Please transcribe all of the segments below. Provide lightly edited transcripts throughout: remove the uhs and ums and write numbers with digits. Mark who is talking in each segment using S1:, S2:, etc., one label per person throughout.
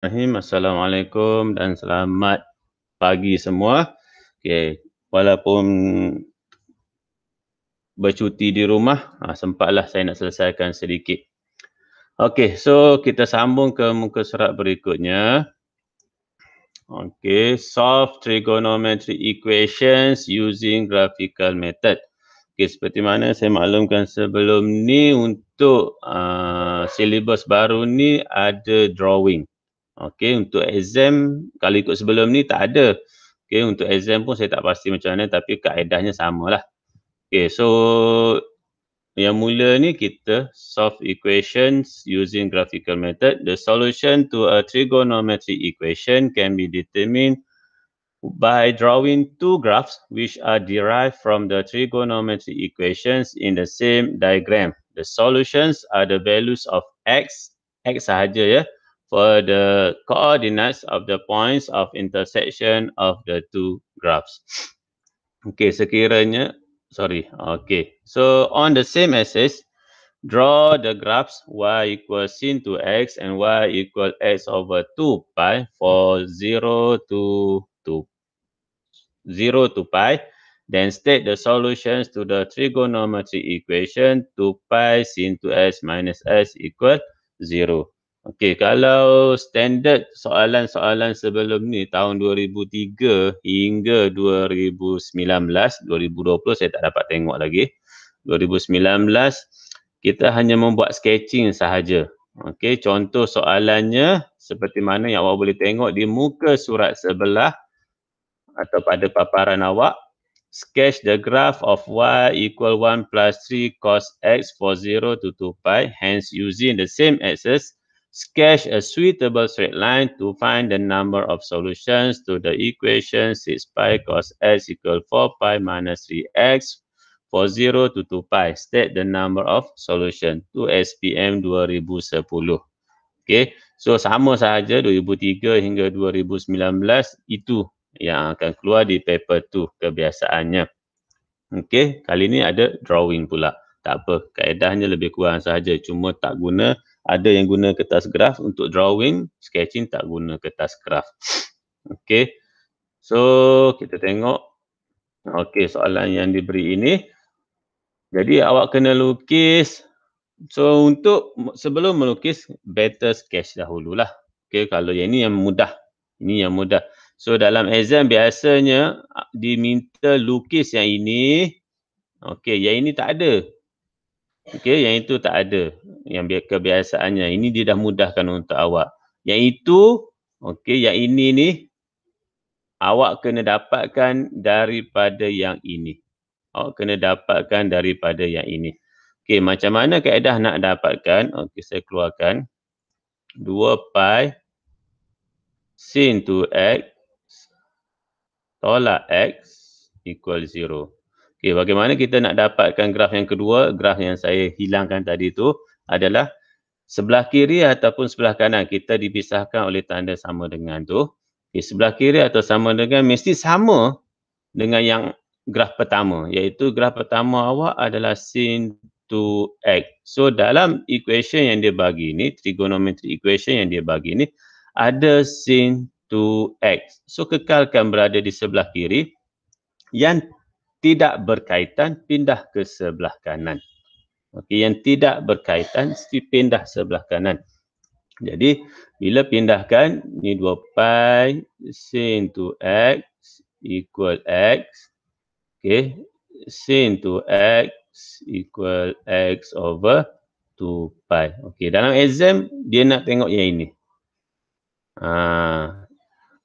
S1: Assalamualaikum dan selamat pagi semua. Okey, walaupun bercuti di rumah, sempatlah saya nak selesaikan sedikit. Okey, so kita sambung ke muka surat berikutnya. Okey, solve trigonometric equations using graphical method. Okey, seperti mana saya maklumkan sebelum ni untuk silibus baru ni ada drawing. Okey, untuk exam kalau ikut sebelum ni tak ada. Okey, untuk exam pun saya tak pasti macam mana tapi kaedahnya samalah. Okey, so yang mula ni kita solve equations using graphical method. The solution to a trigonometric equation can be determined by drawing two graphs which are derived from the trigonometric equations in the same diagram. The solutions are the values of x sahaja ya, for the coordinates of the points of intersection of the two graphs. Okay, so on the same axis, draw the graphs y equals sin to x and y equal x over 2 pi for 0 to pi. Then state the solutions to the trigonometric equation 2 pi sin to x minus x equal 0. Okey, kalau standard soalan-soalan sebelum ni tahun 2003 hingga 2019, 2020 saya tak dapat tengok lagi. 2019 kita hanya membuat sketching sahaja. Okey, contoh soalannya seperti mana yang awak boleh tengok di muka surat sebelah atau pada paparan awak. Sketch the graph of y equal 1 plus 3 cos x for 0 to 2 pi. Hence, using the same axis, sketch a suitable straight line to find the number of solutions to the equation 6 pi cos x equal 4 pi minus 3x for 0 to 2 pi. State the number of solution to SPM 2010. Okay, so sama sahaja 2003 hingga 2019 itu yang akan keluar di paper 2 kebiasaannya. Okey, kali ni ada drawing pula. Tak apa, kaedahnya lebih kurang sahaja. Cuma tak guna, ada yang guna kertas graf untuk drawing, sketching tak guna kertas graf. Okey, so kita tengok. Okey, soalan yang diberi ini. Jadi awak kena lukis. So untuk sebelum melukis, better sketch dahululah. Okey, kalau yang ini yang mudah. Ini yang mudah. So dalam exam biasanya diminta lukis yang ini. Okey, yang ini tak ada. Okey, yang itu tak ada. Yang kebiasaannya. Ini dia dah mudahkan untuk awak. Yang itu, okey, yang ini ni awak kena dapatkan daripada yang ini. Awak kena dapatkan daripada yang ini. Okey, macam mana kaedah nak dapatkan? Okey, saya keluarkan. 2 pi sin to x tolak x equal 0. Okey, bagaimana kita nak dapatkan graf yang kedua? Graf yang saya hilangkan tadi tu adalah sebelah kiri ataupun sebelah kanan. Kita dipisahkan oleh tanda sama dengan tu. Okey, sebelah kiri atau sama dengan mesti sama dengan yang graf pertama. Iaitu graf pertama awak adalah sin to x. So dalam equation yang dia bagi ni, trigonometric equation yang dia bagi ni, ada sin to x. So kekalkan berada di sebelah kiri. Yang tidak berkaitan pindah ke sebelah kanan. Okey, yang tidak berkaitan pindah sebelah kanan. Jadi bila pindahkan ni 2 pi sin to x equal x. Okey, sin to x equal x over 2 pi. Okey, dalam exam dia nak tengok yang ini.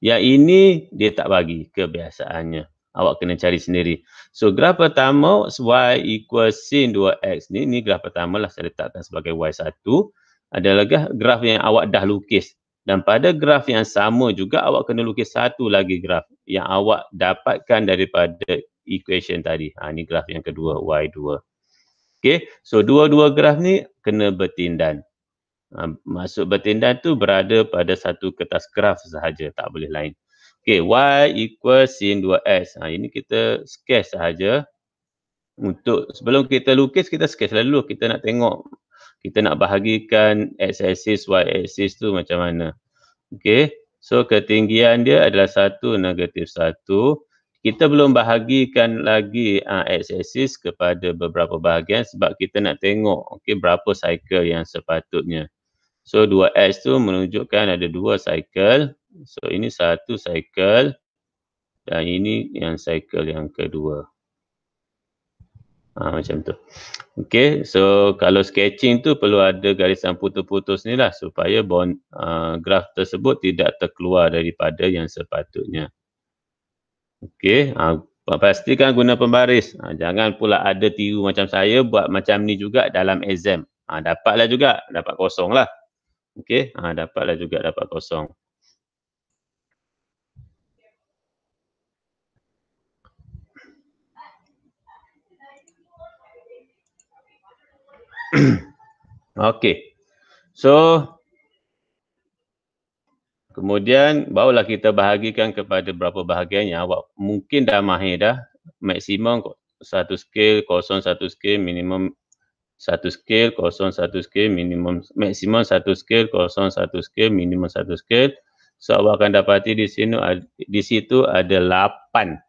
S1: Yang ini dia tak bagi kebiasaannya. Awak kena cari sendiri. So graf pertama y equal sin 2x ni graf pertama lah saya letakkan sebagai y1. Adalah graf yang awak dah lukis. Dan pada graf yang sama juga awak kena lukis satu lagi graf yang awak dapatkan daripada equation tadi. Ni graf yang kedua, y2. Okay, so dua-dua graf ni kena bertindan. Maksud bertindan tu berada pada satu kertas graf sahaja, tak boleh lain. Okey, y equal sin 2x. Ini kita sketch sahaja. Untuk sebelum kita lukis, kita sketch dulu. Kita nak tengok, kita nak bahagikan x-axis, y-axis tu macam mana. Okey. So ketinggian dia adalah 1, -1. Kita belum bahagikan lagi x-axis kepada beberapa bahagian sebab kita nak tengok okey berapa cycle yang sepatutnya. So 2x tu menunjukkan ada 2 cycle. So ini 1 cycle dan ini yang cycle yang kedua. Macam tu. Okey, so kalau sketching tu perlu ada garisan putus-putus ni lah supaya graf tersebut tidak terkeluar daripada yang sepatutnya. Okey, pastikan guna pembaris. Jangan pula ada tiru macam saya buat macam ni juga dalam exam. Dapatlah juga, dapat kosong lah. Okey, dapatlah juga dapat kosong. Okey. So kemudian barulah kita bahagikan kepada berapa bahagian yang awak mungkin dah mahir dah. Maksimum 1 scale, kosong 1 scale, minimum 1 scale, kosong 1 scale, minimum maksimum 1 scale, kosong 1 scale, minimum 1 scale. So awak akan dapati di situ ada 8.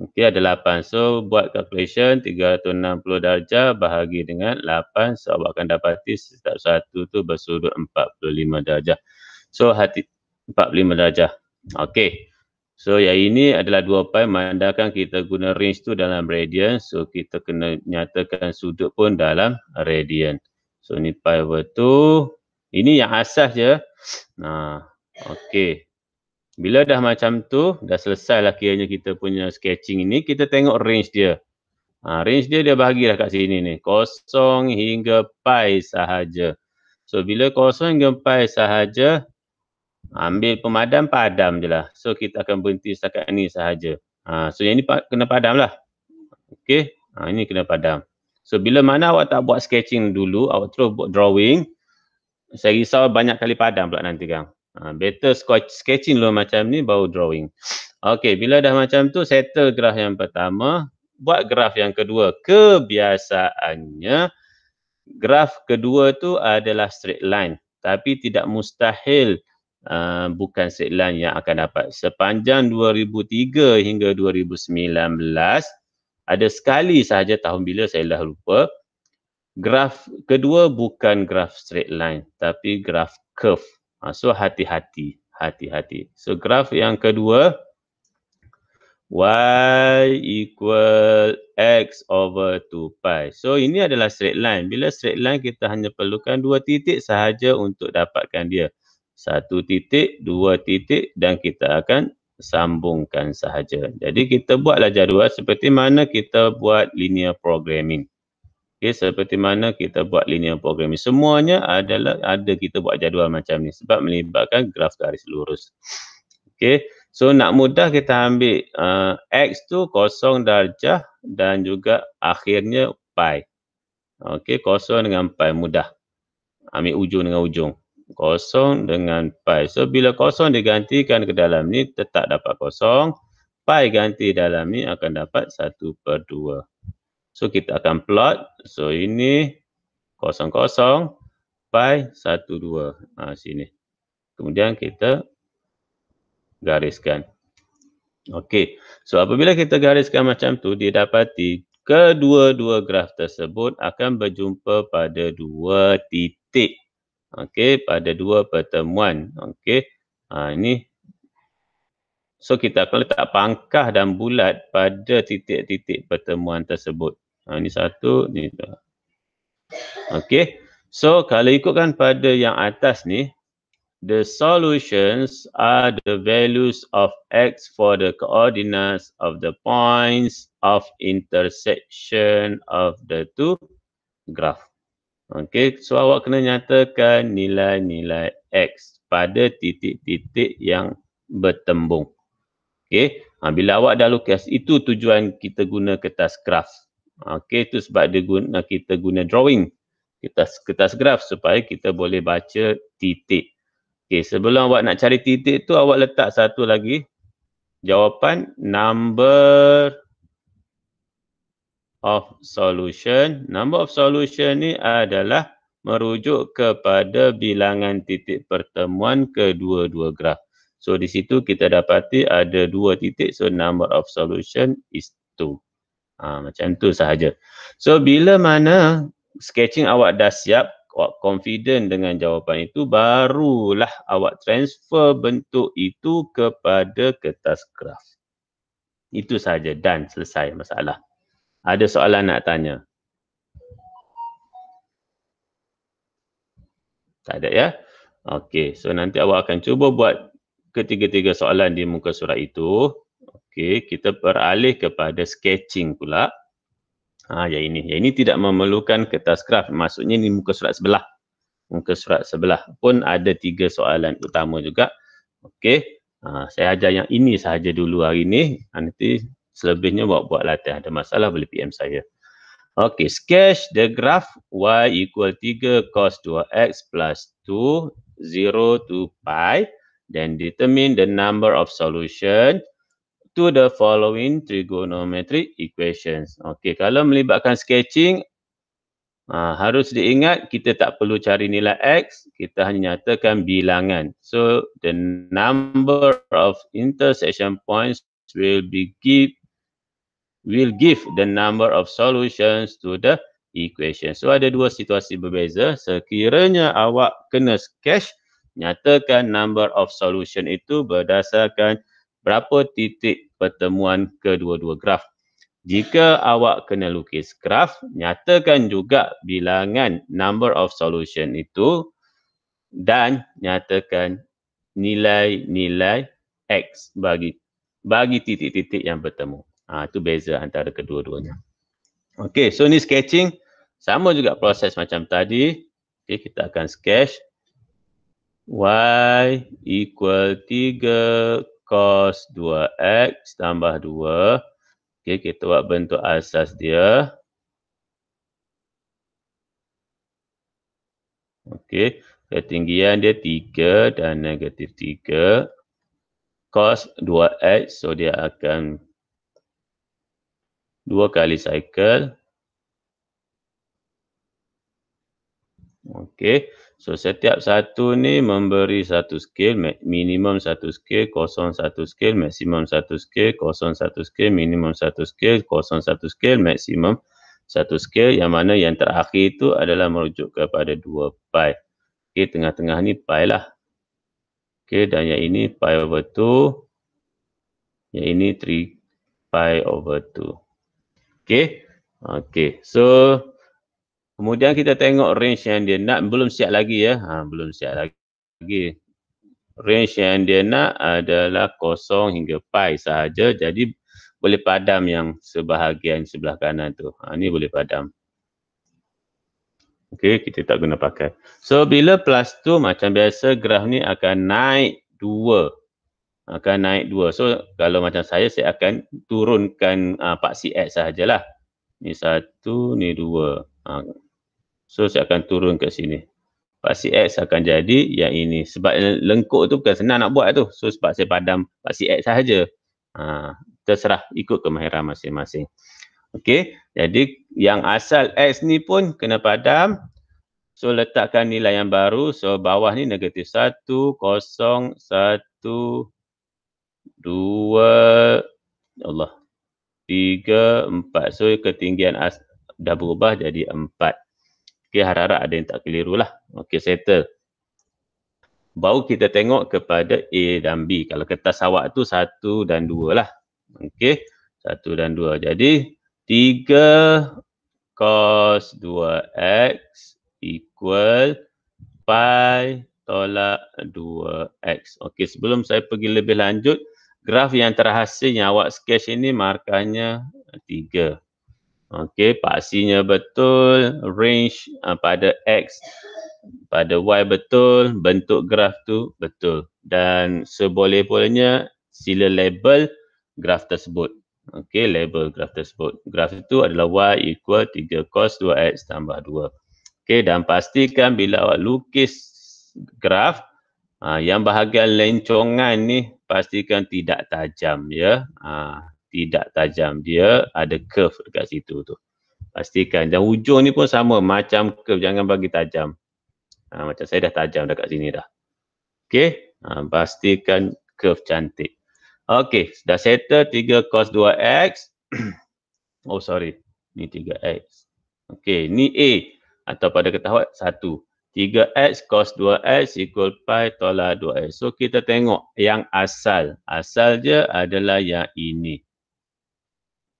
S1: Okey, ada 8. So buat calculation 360 darjah bahagi dengan 8. So awak akan dapati setiap satu tu bersudut 45 darjah. So 45 darjah. Okey. So yang ini adalah 2 pi mengandalkan kita guna range tu dalam radian. So kita kena nyatakan sudut pun dalam radian. So ni pi over 2. Ini yang asas je. Okey. Bila dah macam tu, dah selesai lah kiranya kita punya sketching ini, kita tengok range dia. Range dia bahagilah kat sini ni. 0 hingga pi sahaja. So bila 0 hingga pi sahaja, ambil pemadam, padam je lah. So kita akan berhenti setakat ni sahaja. So yang ni kena padam lah. Okey, ini kena padam. So bila mana awak tak buat sketching dulu, awak terus buat drawing, saya risau banyak kali padam pula nanti kan. Better sketching dulu macam ni baru drawing. Okey, bila dah macam tu settle graf yang pertama, buat graf yang kedua. Kebiasaannya graf kedua tu adalah straight line, tapi tidak mustahil bukan straight line yang akan dapat. Sepanjang 2003 hingga 2019 ada sekali sahaja tahun bila saya dah lupa, graf kedua bukan graf straight line tapi graf curve. So hati-hati. So graf yang kedua, y equal x over 2 pi. So ini adalah straight line. Bila straight line kita hanya perlukan 2 titik sahaja untuk dapatkan dia. 1 titik, 2 titik dan kita akan sambungkan sahaja. Jadi kita buatlah jadual seperti mana kita buat linear programming. Okay, seperti mana kita buat linear programming. Semuanya adalah ada kita buat jadual macam ni sebab melibatkan graf garis lurus. Okay, so nak mudah kita ambil x tu 0 darjah dan juga akhirnya pi. Okay, 0 dengan pi mudah. Ambil ujung dengan ujung. 0 dengan pi. So bila 0 digantikan ke dalam ni tetap dapat 0. Pi ganti dalam ni akan dapat 1/2. So kita akan plot. So ini 0, 0, pi 1, 2. Sini. Kemudian kita gariskan. Okey. So apabila kita gariskan macam tu, didapati kedua-dua graf tersebut akan berjumpa pada 2 titik. Okey, pada 2 pertemuan. Okey. Ini. So kita akan letak pangkah dan bulat pada titik-titik pertemuan tersebut. Ini 1, ni 2. Okey. So kalau ikutkan pada yang atas ni, the solutions are the values of x for the coordinates of the points of intersection of the two graph. Okey, so awak kena nyatakan nilai-nilai x pada titik-titik yang bertembung. Okey, bila awak dah lukis, itu tujuan kita guna kertas graf. Okey, itu sebab kita guna drawing. Kertas graf supaya kita boleh baca titik. Okey, sebelum awak nak cari titik tu, awak letak satu lagi. Jawapan number of solution. Number of solution ni adalah merujuk kepada bilangan titik pertemuan kedua-dua graf. So di situ kita dapati ada 2 titik, so number of solution is 2. Macam tu sahaja. So bila mana sketching awak dah siap, awak confident dengan jawapan itu, barulah awak transfer bentuk itu kepada kertas graf. Itu sahaja dan selesai masalah. Ada soalan nak tanya? Tak ada ya? Okey, so nanti awak akan cuba buat ketiga-tiga soalan di muka surat itu. Okey, kita beralih kepada sketching pula. Yang ini. Yang ini tidak memerlukan kertas graf. Maksudnya ini muka surat sebelah. Muka surat sebelah pun ada 3 soalan utama juga. Okey. Saya ajar yang ini sahaja dulu hari ini. Nanti selebihnya buat latihan. Ada masalah boleh PM saya. Okey. Sketch the graph y equal 3 cos 2x plus 2 0 to pi. Then determine the number of solution to the following trigonometric equations. Okey, kalau melibatkan sketching, harus diingat kita tak perlu cari nilai x, kita hanya nyatakan bilangan. So, the number of intersection points will give the number of solutions to the equation. So, ada 2 situasi berbeza. Sekiranya awak kena sketch, nyatakan number of solution itu berdasarkan berapa titik pertemuan kedua-dua graf. Jika awak kena lukis graf, nyatakan juga bilangan number of solution itu dan nyatakan nilai-nilai x bagi titik-titik yang bertemu. Itu beza antara kedua-duanya. Okey, so ni sketching sama juga proses macam tadi. Okey, kita akan sketch y equal 3 cos 2x tambah 2. Okey, kita buat bentuk asas dia. Okey, ketinggian dia 3 dan negatif 3. Cos 2x, so dia akan 2 kali cycle. Okey, so setiap satu ni memberi satu scale, minimum satu scale, kosong satu scale, maksimum satu scale, kosong satu scale, minimum satu scale, kosong satu scale, maksimum satu scale, yang mana yang terakhir itu adalah merujuk kepada 2 pi. Okey, tengah-tengah ni pi lah. Okey, dan yang ini pi over 2, yang ini 3 pi over 2. Okey, okey, so kemudian kita tengok range yang dia nak, belum siap lagi ya. Belum siap lagi. Range yang dia nak adalah 0 hingga pi sahaja. Jadi boleh padam yang sebahagian sebelah kanan tu. Ni boleh padam. Okey, kita tak guna pakai. So bila plus tu macam biasa graf ni akan naik 2. Akan naik 2. So kalau macam saya akan turunkan paksi X sahajalah. Ni 1, ni 2. So saya akan turun ke sini. Paksi X akan jadi yang ini. Sebab lengkuk tu bukan senang nak buat tu. So sebab saya padam paksi X sahaja. Terserah ikut kemahiran masing-masing. Okey, jadi yang asal X ni pun kena padam. So letakkan nilai yang baru. So bawah ni negatif 1, 0, 1, 2, Allah, 3, 4. So ketinggian dah berubah jadi 4. Okey, harap-harap ada yang tak keliru lah. Okey, settle. Baru kita tengok kepada A dan B. Kalau kertas awak tu 1 dan 2 lah. Okey, 1 dan 2. Jadi 3 cos 2x equal pi tolak 2x. Okey, sebelum saya pergi lebih lanjut, graf yang terhasil yang awak sketch ini markahnya 3. Okey, paksinya betul, range pada X, pada Y betul, bentuk graf tu betul. Dan seboleh-bolehnya sila label graf tersebut. Okey, label graf tersebut. Graf itu adalah Y equal 3 cos 2X tambah 2. Okey, dan pastikan bila awak lukis graf, yang bahagian lencongan ni pastikan tidak tajam ya. Tidak tajam, dia ada curve dekat situ tu. Pastikan. Dan hujung ni pun sama. Macam curve. Jangan bagi tajam. Macam saya dah tajam dekat sini dah. Okey. Pastikan curve cantik. Okey. Dah settle 3 cos 2x. Oh sorry. Ni 3x. Okey. Ni A. Atau pada ketahuan 1. 3x cos 2x equal pi tolak 2x. So kita tengok yang asal. Asal je adalah yang ini.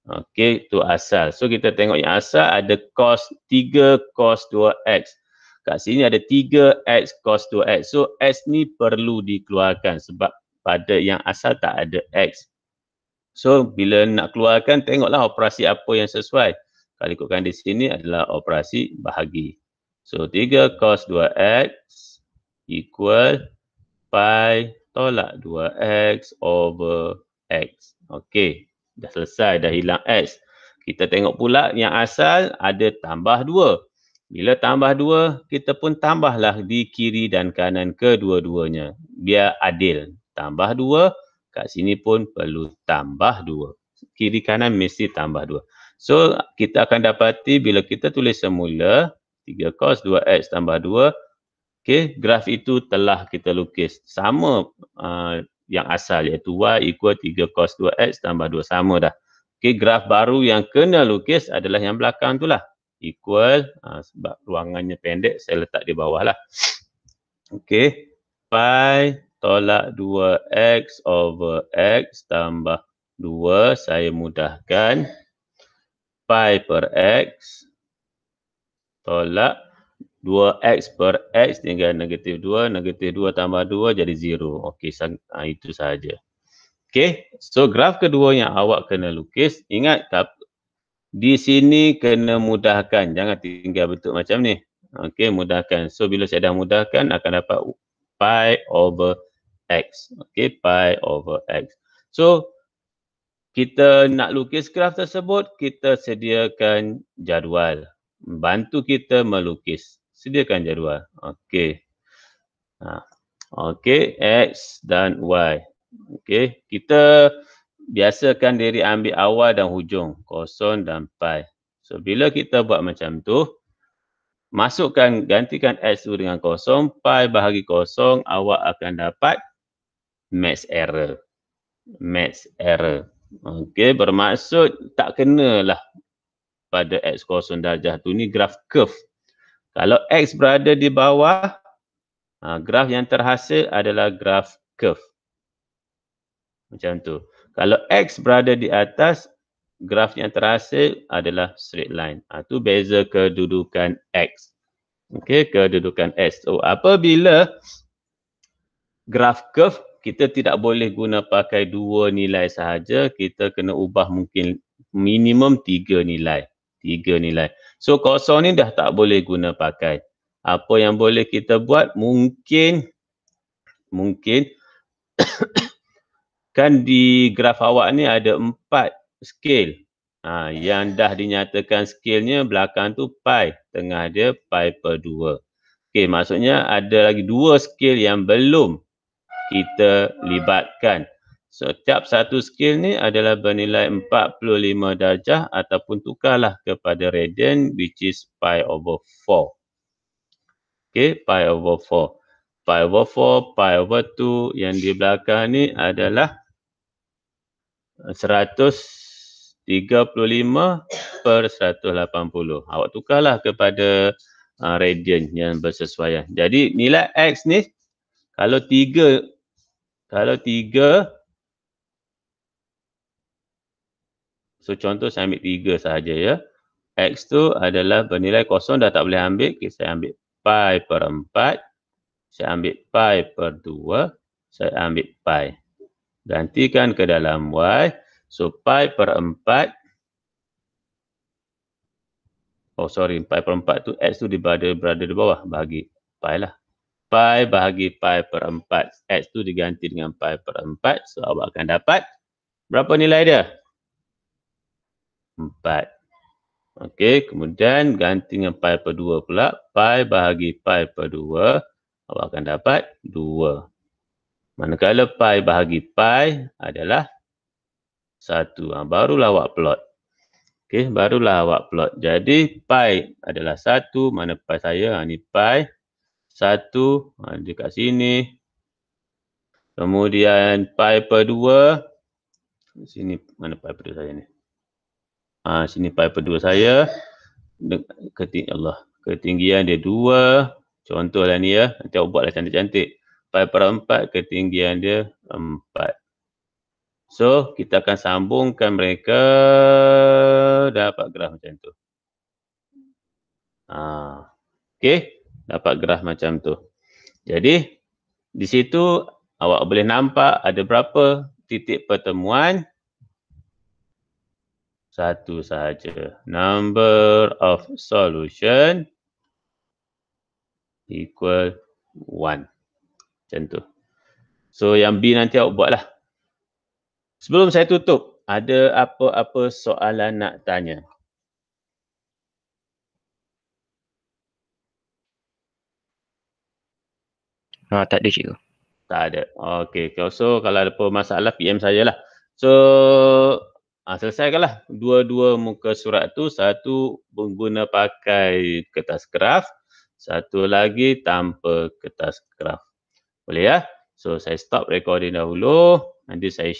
S1: Okey, tu asal. So kita tengok yang asal ada cos 3 cos 2x. Kat sini ada 3x cos 2x. So x ni perlu dikeluarkan sebab pada yang asal tak ada x. So bila nak keluarkan tengoklah operasi apa yang sesuai. Kalau ikutkan di sini adalah operasi bahagi. So 3 cos 2x equal pi tolak 2x over x. Okey. Dah selesai, dah hilang x. Kita tengok pula yang asal ada tambah 2. Bila tambah 2, kita pun tambahlah di kiri dan kanan kedua-duanya. Biar adil. Tambah 2, kat sini pun perlu tambah 2. Kiri kanan mesti tambah 2. So, kita akan dapati bila kita tulis semula, 3 cos 2x tambah 2, okey, graf itu telah kita lukis. Sama yang asal iaitu y equal 3 cos 2x tambah 2. Sama dah. Okey, graf baru yang kena lukis adalah yang belakang tu lah. Equal, sebab ruangannya pendek, saya letak di bawah lah. Okey, pi tolak 2x over x tambah 2. Saya mudahkan. Pi per x tolak 2x per x tinggal negatif 2. Negatif 2 tambah 2 jadi 0. Okey, itu sahaja. Okey, so graf kedua yang awak kena lukis. Ingat, di sini kena mudahkan. Jangan tinggal bentuk macam ni. Okey, mudahkan. So, bila saya dah mudahkan, akan dapat pi over x. Okey, pi over x. So, kita nak lukis graf tersebut, kita sediakan jadual. Bantu kita melukis. Sediakan jadual. Okey. Okey, x dan y. Okey, kita biasakan diri ambil awal dan hujung, kosong dan pi. So, bila kita buat macam tu, masukkan, gantikan x tu dengan kosong, pi bahagi kosong, awak akan dapat max error. Max error. Okey, bermaksud tak kenalah pada x kosong darjah tu. Ni graf curve. Kalau x berada di bawah, graf yang terhasil adalah graf curve. Macam tu. Kalau x berada di atas, graf yang terhasil adalah straight line. Itu beza kedudukan x. Okey, kedudukan x. So, apabila graf curve, kita tidak boleh guna pakai 2 nilai sahaja. Kita kena ubah mungkin minimum 3 nilai. 3 nilai. So, kosong ni dah tak boleh guna pakai. Apa yang boleh kita buat, mungkin kan di graf awak ni ada 4 scale. Yang dah dinyatakan scale-nya belakang tu pi. Tengah dia pi per 2. Okey, maksudnya ada lagi 2 scale yang belum kita libatkan. So, tiap satu scale ni adalah bernilai 45 darjah ataupun tukarlah kepada radian which is pi over 4. Okey, pi over 4. Pi over 4, pi over 2 yang di belakang ni adalah 135 per 180. Awak tukarlah kepada radian yang bersesuaian. Jadi nilai x ni kalau 3 so contoh saya ambil 3 sahaja ya. X tu adalah bernilai kosong, dah tak boleh ambil. Okay, saya ambil pi per 4. Saya ambil pi per 2. Saya ambil pi. Gantikan ke dalam y. So pi per 4. Oh sorry, pi per 4 tu x tu berada di bawah. Bahagi pi lah. Pi bahagi pi per 4. X tu diganti dengan pi per 4. So awak akan dapat berapa nilai dia? 4. Okey, kemudian ganti dengan pi per 2 pula. Pi bahagi pi per 2. Awak akan dapat 2. Manakala pi bahagi pi adalah 1. Barulah awak plot. Okey, barulah awak plot. Jadi pi adalah 1, mana pi saya? Ni pi 1, dekat sini. Kemudian pi per 2. Sini mana pi per 2 saya ni? Sini pi per 2 saya. Ketinggian dia 2. Contohlah ni ya. Nanti awak buatlah cantik-cantik. Pi per 4, ketinggian dia 4. So, kita akan sambungkan mereka, dapat graf macam tu. Okey, dapat graf macam tu. Jadi, di situ awak boleh nampak ada berapa titik pertemuan? 1 sahaja. Number of solution equal 1. Macam tu. So, yang B nanti awak buatlah. Sebelum saya tutup, ada apa-apa soalan nak tanya?
S2: Tak ada, cikgu.
S1: Tak ada. Okey. So, kalau ada apa masalah, PM saya lah. So, selesaikanlah dua-dua muka surat tu. Satu guna pakai kertas graf. Satu lagi tanpa kertas graf. Boleh ya? So, saya stop recording dahulu. Nanti saya